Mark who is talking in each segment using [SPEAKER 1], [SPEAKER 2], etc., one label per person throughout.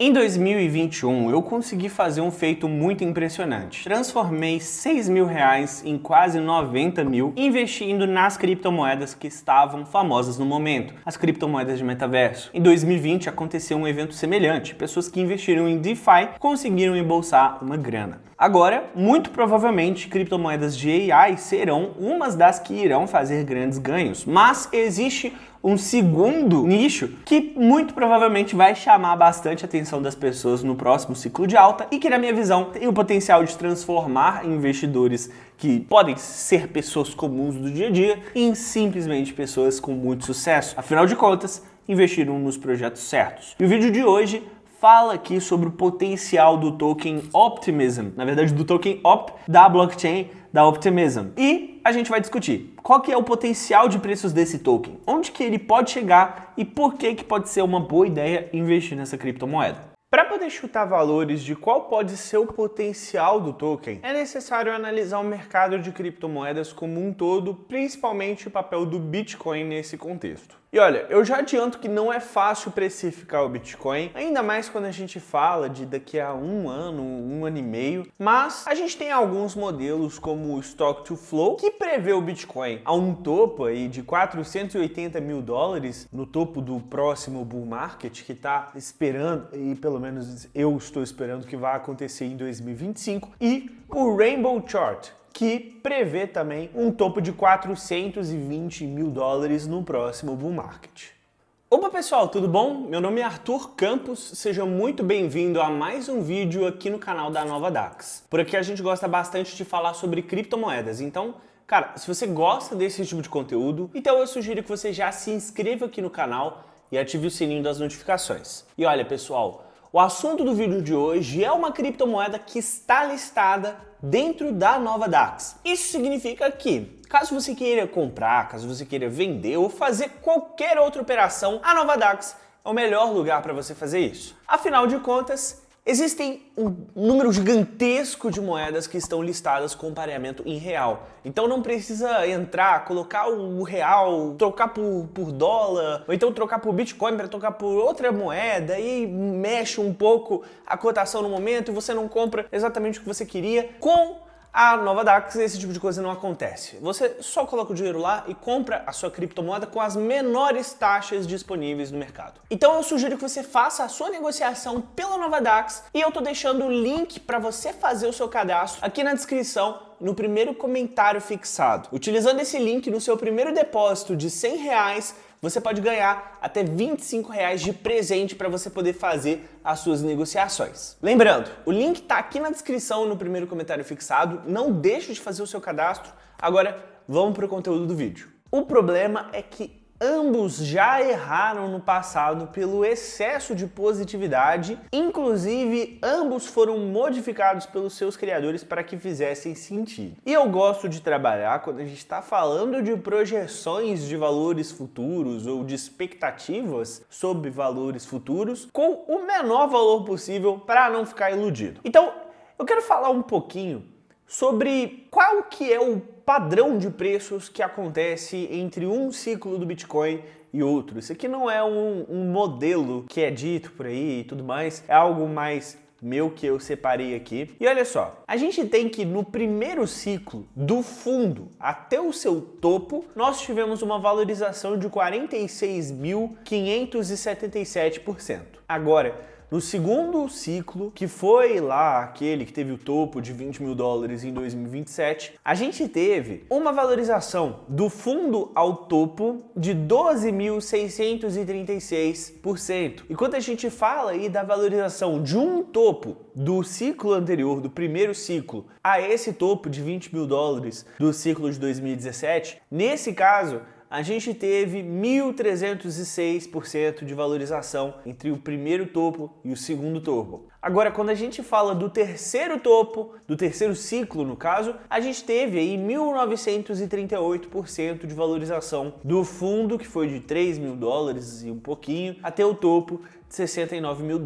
[SPEAKER 1] Em 2021, eu consegui fazer um feito muito impressionante. Transformei R$ 6.000 em quase 90 mil investindo nas criptomoedas que estavam famosas no momento, as criptomoedas de metaverso. Em 2020 aconteceu um evento semelhante. Pessoas que investiram em DeFi conseguiram embolsar uma grana. Agora, muito provavelmente, criptomoedas de AI serão umas das que irão fazer grandes ganhos, mas existe um segundo nicho que muito provavelmente vai chamar bastante a atenção das pessoas no próximo ciclo de alta e que, na minha visão, tem o potencial de transformar investidores que podem ser pessoas comuns do dia a dia em simplesmente pessoas com muito sucesso. Afinal de contas, investiram nos projetos certos. E o vídeo de hoje fala aqui sobre o potencial do token Optimism, na verdade do token OP da blockchain da Optimism. E a gente vai discutir qual que é o potencial de preços desse token, onde que ele pode chegar e por que que pode ser uma boa ideia investir nessa criptomoeda. Para poder chutar valores de qual pode ser o potencial do token, é necessário analisar o mercado de criptomoedas como um todo, principalmente o papel do Bitcoin nesse contexto. E olha, eu já adianto que não é fácil precificar o Bitcoin, ainda mais quando a gente fala de daqui a um ano e meio, mas a gente tem alguns modelos como o Stock to Flow, que prevê o Bitcoin a um topo aí de $480 mil no topo do próximo bull market, que está esperando, e pelo menos eu estou esperando que vai acontecer em 2025, e o Rainbow Chart, que prevê também um topo de $420 mil no próximo bull market. Opa pessoal, tudo bom? Meu nome é Arthur Campos, seja muito bem-vindo a mais um vídeo aqui no canal da Nova Dax. Por aqui a gente gosta bastante de falar sobre criptomoedas, então, cara, se você gosta desse tipo de conteúdo, então eu sugiro que você já se inscreva aqui no canal e ative o sininho das notificações. E olha pessoal, o assunto do vídeo de hoje é uma criptomoeda que está listada dentro da Nova Dax. Isso significa que, caso você queira comprar, caso você queira vender ou fazer qualquer outra operação, a Nova Dax é o melhor lugar para você fazer isso. Afinal de contas, existem um número gigantesco de moedas que estão listadas com pareamento em real. Então não precisa entrar, colocar o real, trocar por dólar, ou então trocar por Bitcoin para trocar por outra moeda e mexe um pouco a cotação no momento e você não compra exatamente o que você queria. Com a Nova Dax, esse tipo de coisa não acontece. Você só coloca o dinheiro lá e compra a sua criptomoeda com as menores taxas disponíveis no mercado. Então eu sugiro que você faça a sua negociação pela Nova Dax e eu tô deixando o link para você fazer o seu cadastro aqui na descrição, no primeiro comentário fixado. Utilizando esse link no seu primeiro depósito de R$100, você pode ganhar até R$25 de presente para você poder fazer as suas negociações. Lembrando, o link está aqui na descrição no primeiro comentário fixado, não deixe de fazer o seu cadastro. Agora, vamos para o conteúdo do vídeo. O problema é que ambos já erraram no passado pelo excesso de positividade, inclusive ambos foram modificados pelos seus criadores para que fizessem sentido. E eu gosto de trabalhar quando a gente está falando de projeções de valores futuros ou de expectativas sobre valores futuros com o menor valor possível para não ficar iludido. Então, eu quero falar um pouquinho sobre qual que é o padrão de preços que acontece entre um ciclo do Bitcoin e outro. Isso aqui não é um modelo que é dito por aí e tudo mais, é algo mais meu que eu separei aqui. E olha só, a gente tem que no primeiro ciclo, do fundo até o seu topo, nós tivemos uma valorização de 46.577%. Agora, no segundo ciclo, que foi lá aquele que teve o topo de $20 mil em 2027, a gente teve uma valorização do fundo ao topo de 12.636%. E quando a gente fala aí da valorização de um topo do ciclo anterior, do primeiro ciclo, a esse topo de $20 mil do ciclo de 2017, nesse caso, a gente teve 1.306% de valorização entre o primeiro topo e o segundo topo. Agora, quando a gente fala do terceiro topo, do terceiro ciclo no caso, a gente teve aí 1.938% de valorização do fundo, que foi de $3 mil e um pouquinho, até o topo de $69 mil,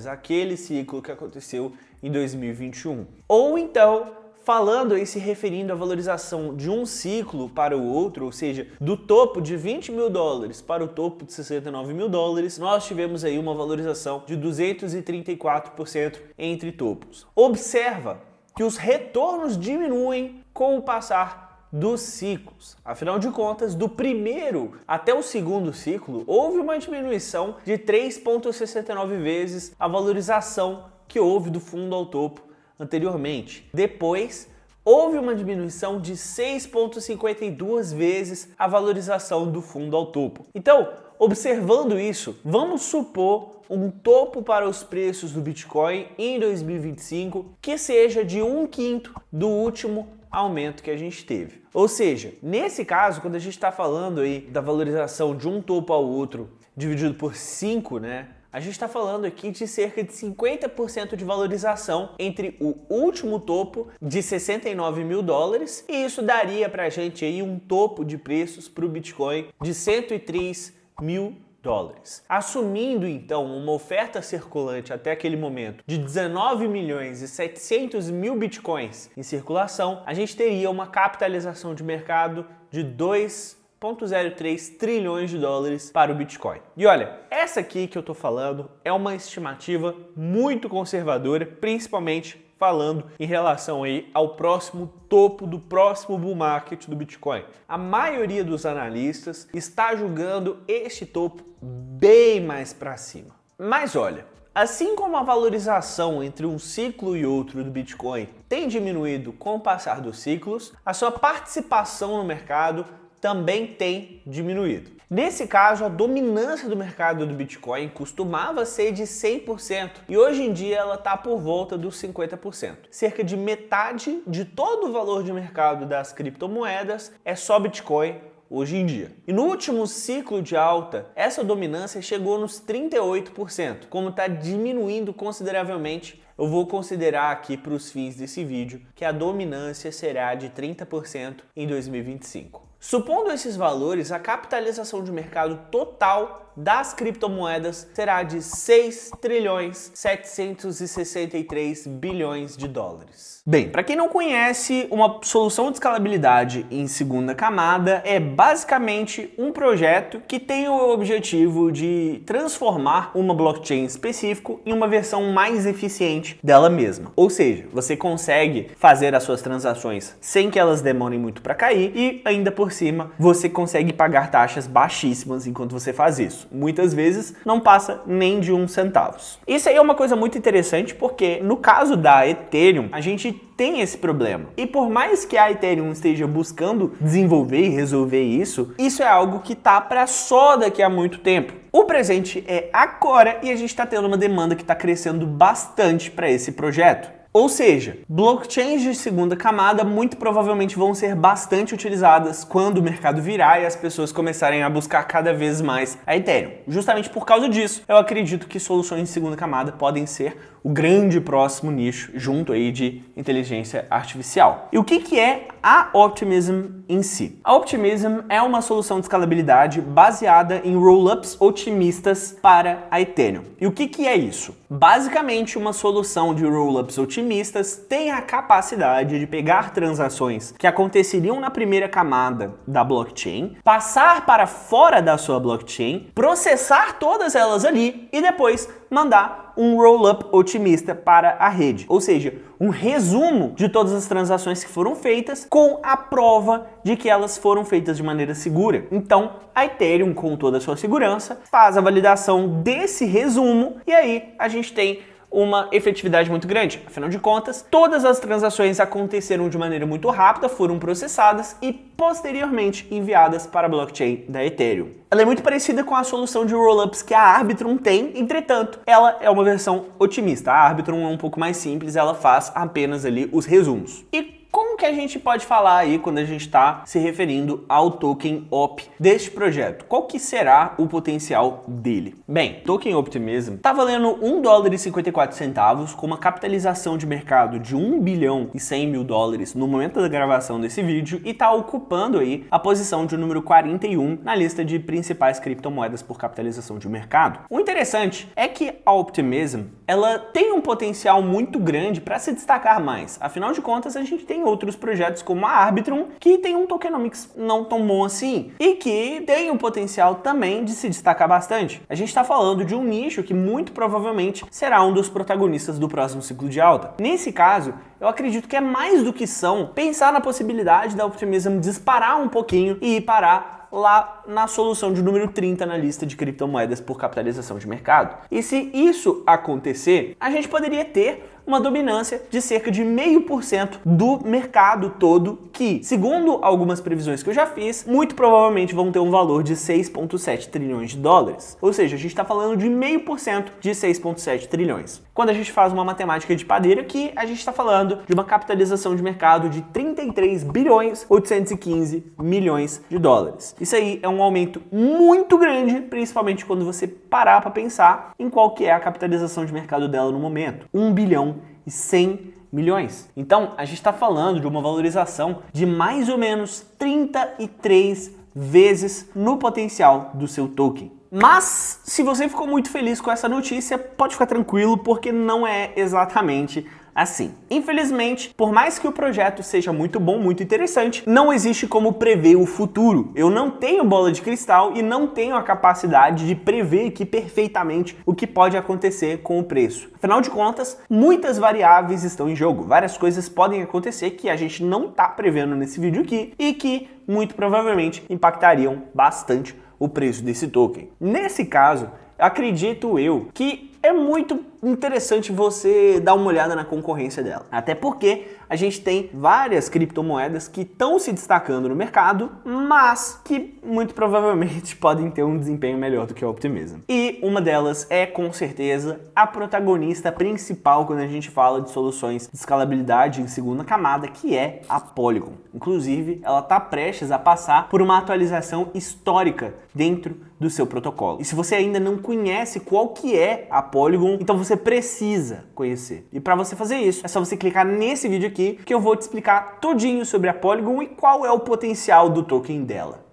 [SPEAKER 1] aquele ciclo que aconteceu em 2021. Ou então, falando e se referindo à valorização de um ciclo para o outro, ou seja, do topo de 20 mil dólares para o topo de 69 mil dólares, nós tivemos aí uma valorização de 234% entre topos. Observa que os retornos diminuem com o passar dos ciclos. Afinal de contas, do primeiro até o segundo ciclo, houve uma diminuição de 3,69 vezes a valorização que houve do fundo ao topo anteriormente. Depois, houve uma diminuição de 6,52 vezes a valorização do fundo ao topo. Então, observando isso, vamos supor um topo para os preços do Bitcoin em 2025 que seja de 1/5 do último aumento que a gente teve. Ou seja, nesse caso, quando a gente está falando aí da valorização de um topo ao outro dividido por 5, né? A gente está falando aqui de cerca de 50% de valorização entre o último topo de 69 mil dólares e isso daria para a gente aí um topo de preços para o Bitcoin de 103 mil dólares. Assumindo então uma oferta circulante até aquele momento de 19 milhões e 700 mil Bitcoins em circulação, a gente teria uma capitalização de mercado de 2,03 trilhões de dólares para o Bitcoin. E olha, essa aqui que eu tô falando é uma estimativa muito conservadora, principalmente falando em relação aí ao próximo topo do próximo bull market do Bitcoin. A maioria dos analistas está julgando este topo bem mais para cima. Mas olha, assim como a valorização entre um ciclo e outro do Bitcoin tem diminuído com o passar dos ciclos, a sua participação no mercado também tem diminuído. Nesse caso, a dominância do mercado do Bitcoin costumava ser de 100% e hoje em dia ela está por volta dos 50%. Cerca de metade de todo o valor de mercado das criptomoedas é só Bitcoin hoje em dia. E no último ciclo de alta, essa dominância chegou nos 38%. Como está diminuindo consideravelmente, eu vou considerar aqui para os fins desse vídeo que a dominância será de 30% em 2025. Supondo esses valores, a capitalização de mercado total das criptomoedas será de 6 trilhões 763 bilhões de dólares. Bem, para quem não conhece, uma solução de escalabilidade em segunda camada é basicamente um projeto que tem o objetivo de transformar uma blockchain específica em uma versão mais eficiente dela mesma. Ou seja, você consegue fazer as suas transações sem que elas demorem muito para cair e ainda por cima você consegue pagar taxas baixíssimas enquanto você faz isso. Muitas vezes não passa nem de 1 centavo. Isso aí é uma coisa muito interessante porque no caso da Ethereum a gente tem esse problema. E por mais que a Ethereum esteja buscando desenvolver e resolver isso, isso é algo que tá para só daqui a muito tempo. O presente é agora e a gente está tendo uma demanda que está crescendo bastante para esse projeto. Ou seja, blockchains de segunda camada muito provavelmente vão ser bastante utilizadas quando o mercado virar e as pessoas começarem a buscar cada vez mais a Ethereum. Justamente por causa disso, eu acredito que soluções de segunda camada podem ser o grande próximo nicho junto aí de inteligência artificial. E o que é a Optimism em si? A Optimism é uma solução de escalabilidade baseada em rollups otimistas para a Ethereum. E o que é isso? Basicamente, uma solução de rollups otimistas tem a capacidade de pegar transações que aconteceriam na primeira camada da blockchain, passar para fora da sua blockchain, processar todas elas ali e depois mandar um rollup otimista para a rede. Ou seja, um resumo de todas as transações que foram feitas com a prova de que elas foram feitas de maneira segura. Então, a Ethereum, com toda a sua segurança, faz a validação desse resumo e aí a gente tem uma efetividade muito grande. Afinal de contas, todas as transações aconteceram de maneira muito rápida, foram processadas e posteriormente enviadas para a blockchain da Ethereum. Ela é muito parecida com a solução de rollups que a Arbitrum tem, entretanto, ela é uma versão otimista. A Arbitrum é um pouco mais simples, ela faz apenas ali os resumos. E como que a gente pode falar aí quando a gente está se referindo ao token OP deste projeto? Qual que será o potencial dele? Bem, Token Optimism está valendo $1,54 com uma capitalização de mercado de 1 bilhão e 100 mil dólares no momento da gravação desse vídeo e está ocupando aí a posição de número 41 na lista de principais criptomoedas por capitalização de mercado. O interessante é que a Optimism ela tem um potencial muito grande para se destacar mais. Afinal de contas, a gente tem outros projetos como a Arbitrum que tem um tokenomics não tão bom assim e que tem um potencial também de se destacar bastante. A gente está falando de um nicho que muito provavelmente será um dos protagonistas do próximo ciclo de alta. Nesse caso, eu acredito que é mais do que pensar na possibilidade da Optimism disparar um pouquinho e parar lá na solução de número 30 na lista de criptomoedas por capitalização de mercado. E se isso acontecer, a gente poderia ter uma dominância de cerca de 0,5% do mercado todo, que, segundo algumas previsões que eu já fiz, muito provavelmente vão ter um valor de 6,7 trilhões de dólares. Ou seja, a gente está falando de 0,5% de 6,7 trilhões. Quando a gente faz uma matemática de padeiro aqui, a gente está falando de uma capitalização de mercado de 33 bilhões 815 milhões de dólares. Isso aí é um aumento muito grande, principalmente quando você parar para pensar em qual que é a capitalização de mercado dela no momento. 1 bilhão e 100 milhões. Então, a gente está falando de uma valorização de mais ou menos 33 vezes no potencial do seu token. Mas, se você ficou muito feliz com essa notícia, pode ficar tranquilo, porque não é exatamente assim. Infelizmente, por mais que o projeto seja muito bom, muito interessante, não existe como prever o futuro. Eu não tenho bola de cristal e não tenho a capacidade de prever aqui perfeitamente o que pode acontecer com o preço. Afinal de contas, muitas variáveis estão em jogo. Várias coisas podem acontecer que a gente não está prevendo nesse vídeo aqui e que muito provavelmente impactariam bastante o preço desse token. Nesse caso, acredito eu que é muito interessante você dar uma olhada na concorrência dela. Até porque a gente tem várias criptomoedas que estão se destacando no mercado, mas que muito provavelmente podem ter um desempenho melhor do que a Optimism. E uma delas é, com certeza, a protagonista principal quando a gente fala de soluções de escalabilidade em segunda camada, que é a Polygon. Inclusive, ela está prestes a passar por uma atualização histórica dentro do seu protocolo. E se você ainda não conhece qual que é a Polygon, então você precisa conhecer. E para você fazer isso, é só você clicar nesse vídeo aqui que eu vou te explicar todinho sobre a Polygon e qual é o potencial do token dela.